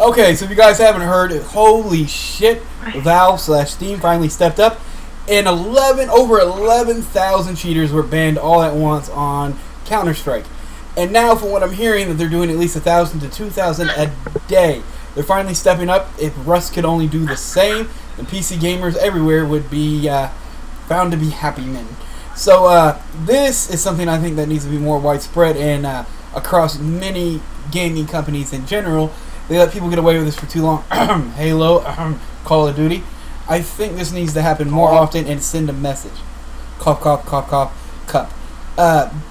Okay, so if you guys haven't heard, holy shit, Valve/Steam finally stepped up, and over 11,000 cheaters were banned all at once on Counter-Strike. And now, from what I'm hearing, that they're doing at least 1,000 to 2,000 a day. They're finally stepping up. If Rust could only do the same, then PC gamers everywhere would be found to be happy men. So this is something I think that needs to be more widespread and across many gaming companies in general. They let people get away with this for too long. Halo, Call of Duty. I think this needs to happen more often and send a message. Cough, cough, cough, cough, cup.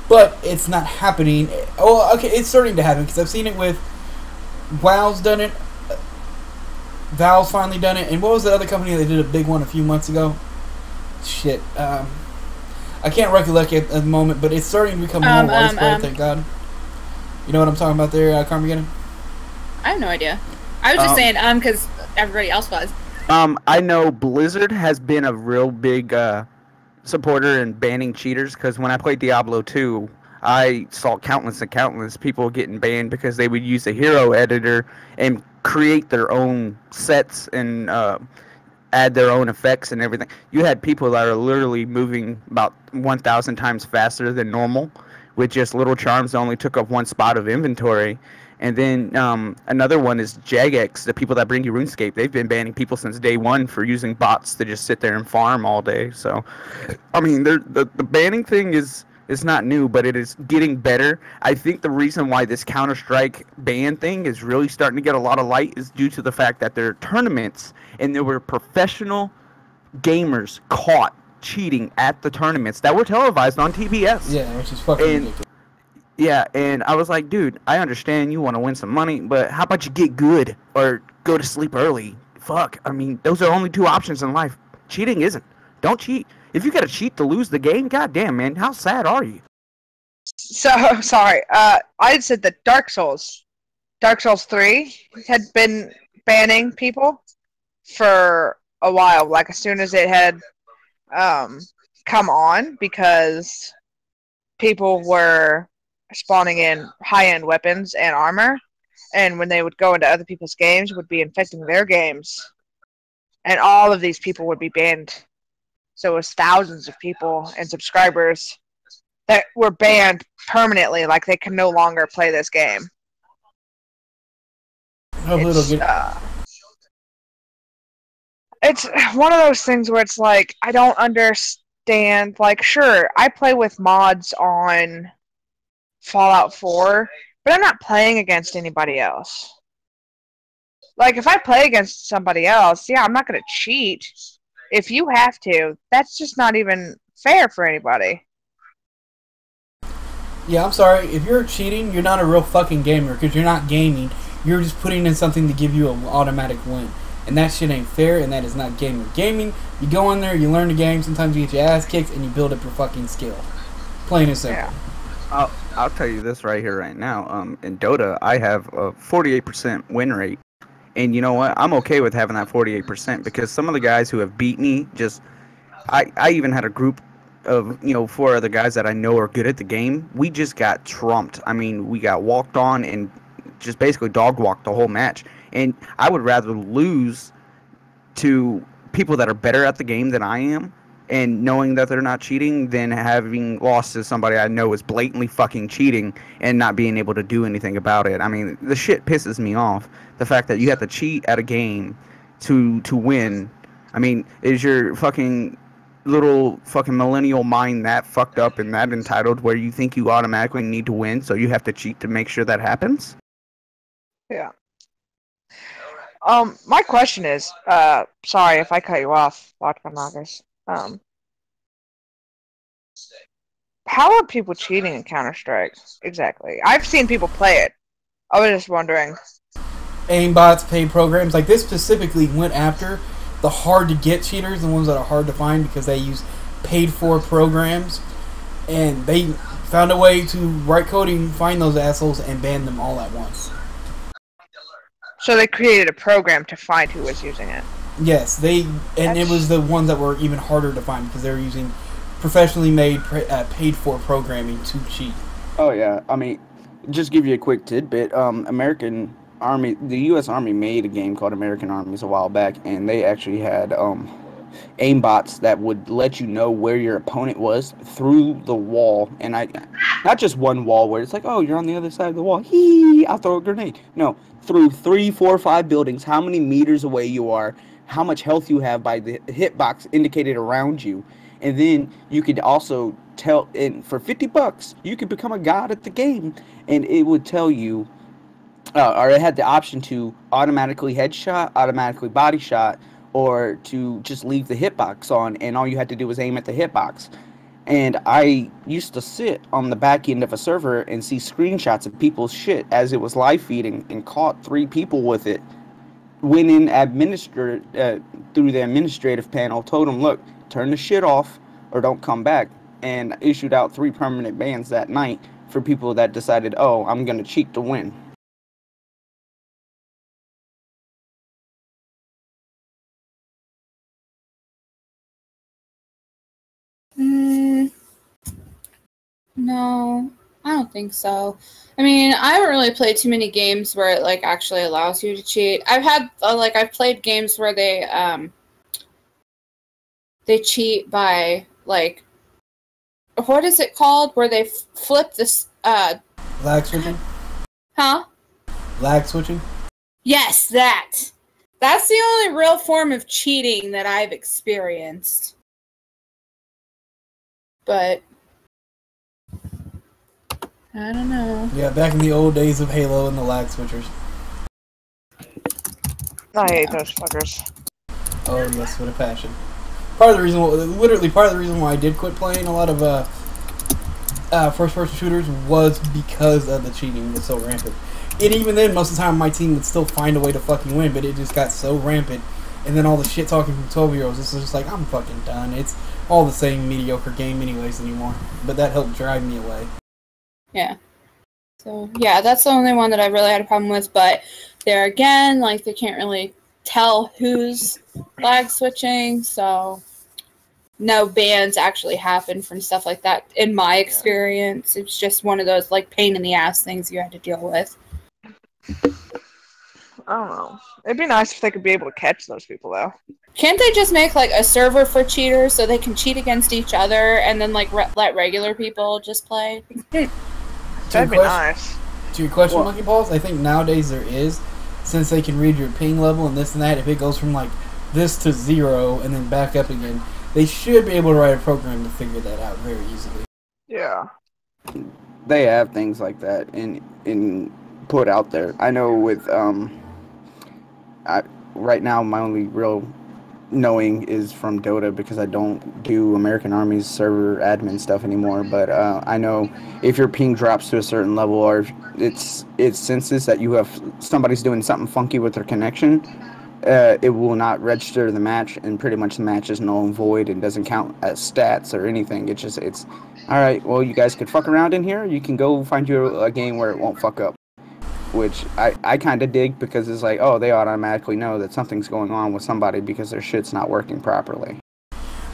But it's not happening. Oh, okay, it's starting to happen because I've seen it with WoW's done it. Valve's finally done it. And what was the other company that did a big one a few months ago? Shit. I can't recollect it at the moment, but it's starting to become more widespread, thank God. You know what I'm talking about there, Carmageddon? I have no idea. I was just saying, because everybody else was. I know Blizzard has been a real big supporter in banning cheaters, because when I played Diablo 2, I saw countless and countless people getting banned because they would use a hero editor and create their own sets and add their own effects and everything. You had people that are literally moving about 1,000 times faster than normal with just little charms that only took up one spot of inventory. And then another one is Jagex, the people that bring you RuneScape. They've been banning people since day one for using bots to just sit there and farm all day. So, I mean, the banning thing is not new, but it is getting better. I think the reason why this Counter-Strike ban thing is really starting to get a lot of light is due to the fact that there are tournaments and there were professional gamers caught cheating at the tournaments that were televised on TBS. Yeah, which is fucking ridiculous. Yeah, and I was like, dude, I understand you want to win some money, but how about you get good or go to sleep early? Fuck, I mean, those are only two options in life. Cheating isn't. Don't cheat. If you got to cheat to lose the game, goddamn, man, how sad are you? So, sorry, I said that Dark Souls 3 had been banning people for a while, like as soon as it had come on, because people were spawning in high-end weapons and armor, and when they would go into other people's games, would be infecting their games, and all of these people would be banned. So it was thousands of people and subscribers that were banned permanently, like they can no longer play this game. It's one of those things where it's like, I don't understand. Like, sure, I play with mods on Fallout 4, but I'm not playing against anybody else. Like, if I play against somebody else, yeah, I'm not going to cheat. If you have to, that's just not even fair for anybody. Yeah, I'm sorry. If you're cheating, you're not a real fucking gamer, because you're not gaming. You're just putting in something to give you an automatic win. And that shit ain't fair, and that is not gaming. Gaming, you go in there, you learn the game, sometimes you get your ass kicked, and you build up your fucking skill. Plain and simple. Yeah. I'll tell you this right here, right now. In Dota, I have a 48% win rate. And you know what? I'm okay with having that 48% because some of the guys who have beat me I even had a group of, 4 other guys that I know are good at the game. We just got trumped. I mean, we got walked on and just basically dog walked the whole match. And I would rather lose to people that are better at the game than I am and knowing that they're not cheating than having lost to somebody I know is blatantly fucking cheating and not being able to do anything about it. I mean, the shit pisses me off. The fact that you have to cheat at a game to win. I mean, is your fucking little fucking millennial mind that fucked up and that entitled where you think you automatically need to win, so you have to cheat to make sure that happens? Yeah. My question is, sorry if I cut you off, Watchman. How are people cheating in Counter-Strike exactly? I've seen people play it. I was just wondering. Aimbots, paid programs, like this specifically went after the hard to get cheaters, the ones that are hard to find because they use paid for programs, and they found a way to write coding, find those assholes, and ban them all at once. So they created a program to find who was using it. Yes, it was the ones that were even harder to find because they were using professionally made paid for programming to cheat. Oh yeah, I mean, just give you a quick tidbit. American the U.S. Army made a game called American Armies a while back, and they actually had aimbots that would let you know where your opponent was through the wall, and not just one wall where it's like, oh, you're on the other side of the wall, I'll throw a grenade. No, through 3, 4, 5 buildings, how many meters away you are, how much health you have by the hitbox indicated around you, and then you could also tell, and for $50, you could become a god at the game, and it would tell you, or it had the option to automatically headshot, automatically body shot, or to just leave the hitbox on, and all you had to do was aim at the hitbox. And I used to sit on the back end of a server and see screenshots of people's shit as it was live feeding, and caught 3 people with it. Went in through the administrative panel, told them, look, turn the shit off or don't come back, and issued out 3 permanent bans that night for people that decided, oh, I'm going to cheat to win. No, I don't think so. I mean, I haven't really played too many games where it like actually allows you to cheat. I've had I've played games where they cheat by like, what is it called, where they flip this Lag switching? Huh? Lag switching? Yes, that. That's the only real form of cheating that I've experienced. But I don't know. Yeah, back in the old days of Halo and the lag switchers. I hate those fuckers. Oh yes, what a passion. Literally part of the reason why I did quit playing a lot of first-person shooters was because of the cheating was so rampant. And even then, most of the time, my team would still find a way to fucking win, but it just got so rampant. And then all the shit talking from 12-year-olds, this is just like, I'm fucking done. It's all the same mediocre game anyways anymore. But that helped drive me away. Yeah. So, yeah, that's the only one that I really had a problem with. But there again, like, they can't really tell who's lag switching, so no bans actually happen from stuff like that in my experience. It's just one of those, like, pain in the ass things you had to deal with. I don't know. It'd be nice if they could be able to catch those people, though. Can't they just make, like, a server for cheaters so they can cheat against each other and then, like, let regular people just play? That'd be nice. To your question, Monkey Balls, I think nowadays there is, since they can read your ping level and this and that, if it goes from, like, this to 0 and then back up again, they should be able to write a program to figure that out very easily. Yeah. They have things like that in put out there. I know with right now my only real knowing is from Dota, because I don't do American Army's server admin stuff anymore, but I know if your ping drops to a certain level, or if it senses that you have somebody's doing something funky with their connection, it will not register the match, and pretty much the match is null and void and doesn't count as stats or anything. It's all right, well, you guys could fuck around in here, you can go find you a game where it won't fuck up. Which I kind of dig, because it's like, oh, they automatically know that something's going on with somebody because their shit's not working properly.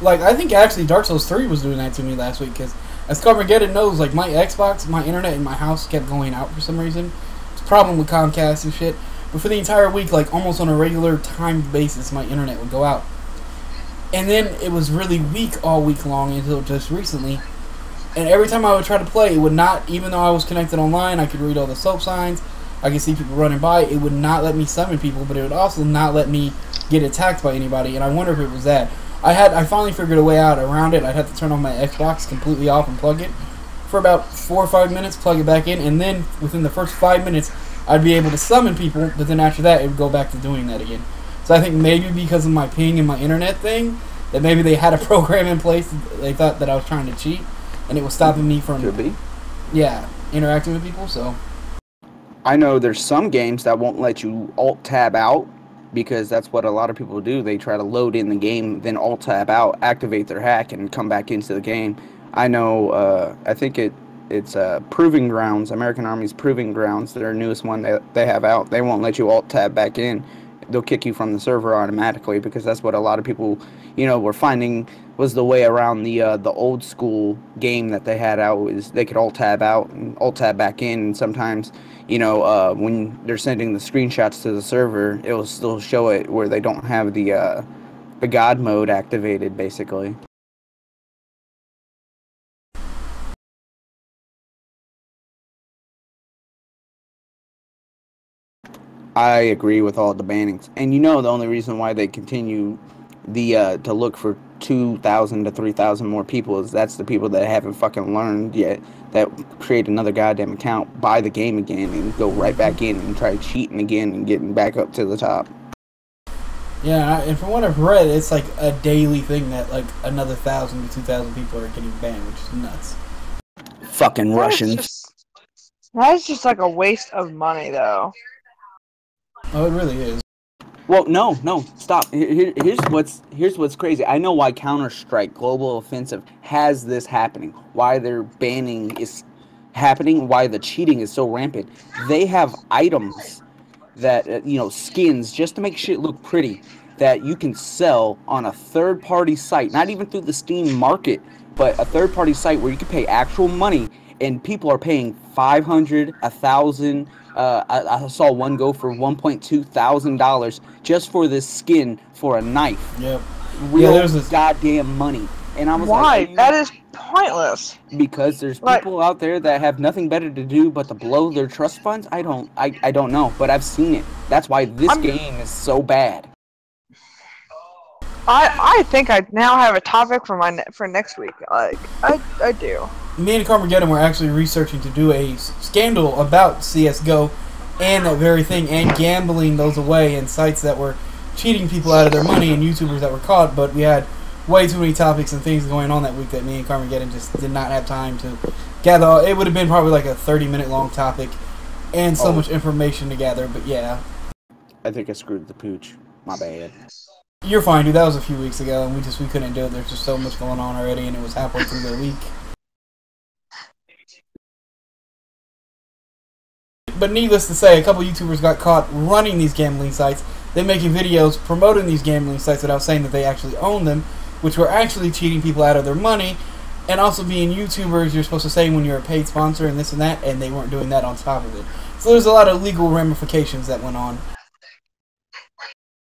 Like, I think actually Dark Souls 3 was doing that to me last week, because as Carmageddon knows, like, my Xbox, my internet in my house kept going out for some reason. It's a problem with Comcast and shit. But for the entire week, like, almost on a regular timed basis, my internet would go out. And then it was really weak all week long until just recently. And every time I would try to play, it would not, even though I was connected online, I could read all the soap signs, I could see people running by, it would not let me summon people, but it would also not let me get attacked by anybody, and I wonder if it was that. I finally figured a way out around it. I'd have to turn on my Xbox completely off and plug it for about 4 or 5 minutes, plug it back in, and then within the first 5 minutes, I'd be able to summon people, but then after that, it would go back to doing that again. So I think maybe because of my ping and my internet thing, that maybe they had a program in place, they thought that I was trying to cheat, and it was stopping me from, interacting with people, so... I know there's some games that won't let you alt-tab out, because that's what a lot of people do. They try to load in the game, then alt-tab out, activate their hack, and come back into the game. I know, I think it's Proving Grounds, American Army's Proving Grounds, their newest one that they have out. They won't let you alt-tab back in. they'll kick you from the server automatically, because that's what a lot of people, were finding was the way around the old school game that they had out, is they could alt tab out and alt tab back in, and sometimes, when they're sending the screenshots to the server, it will still show it where they don't have the God mode activated, basically. I agree with all the bannings, and the only reason why they continue to look for 2,000 to 3,000 more people is that's the people that haven't fucking learned yet, that create another goddamn account, buy the game again, and go right back in and try cheating again and getting back up to the top. Yeah, and from what I've read, it's like a daily thing that like another 1,000 to 2,000 people are getting banned, which is nuts. Fucking Russians. That is just like a waste of money, though. Oh, it really is. Well, no, stop. Here's what's crazy. I know why Counter-Strike Global Offensive has this happening. Why their banning is happening. Why the cheating is so rampant. They have items that skins, just to make shit look pretty, that you can sell on a third-party site, not even through the Steam market, but a third-party site where you can pay actual money, and people are paying $500, $1,000. I saw one go for $1,200 just for this skin for a knife. Yep. Real goddamn money. And I was why? Like, that is pointless. Because there's people out there that have nothing better to do but to blow their trust funds. I don't know, but I've seen it. That's why this game is so bad. I think I now have a topic for next week. Like I do. Me and Carmageddon were actually researching to do a scandal about CSGO and that very thing, and gambling those away, and sites that were cheating people out of their money, and YouTubers that were caught. But we had way too many topics and things going on that week that me and Carmageddon just did not have time to gather. It would have been probably like a 30-minute long topic and so much information to gather, but yeah. I think I screwed the pooch. My bad. You're fine, dude. That was a few weeks ago, and we couldn't do it. There's just so much going on already, and it was halfway through the week. But needless to say, a couple YouTubers got caught running these gambling sites. They're making videos promoting these gambling sites without saying that they actually own them, which were actually cheating people out of their money. And also being YouTubers, you're supposed to say when you're a paid sponsor and this and that, and they weren't doing that on top of it. So there's a lot of legal ramifications that went on.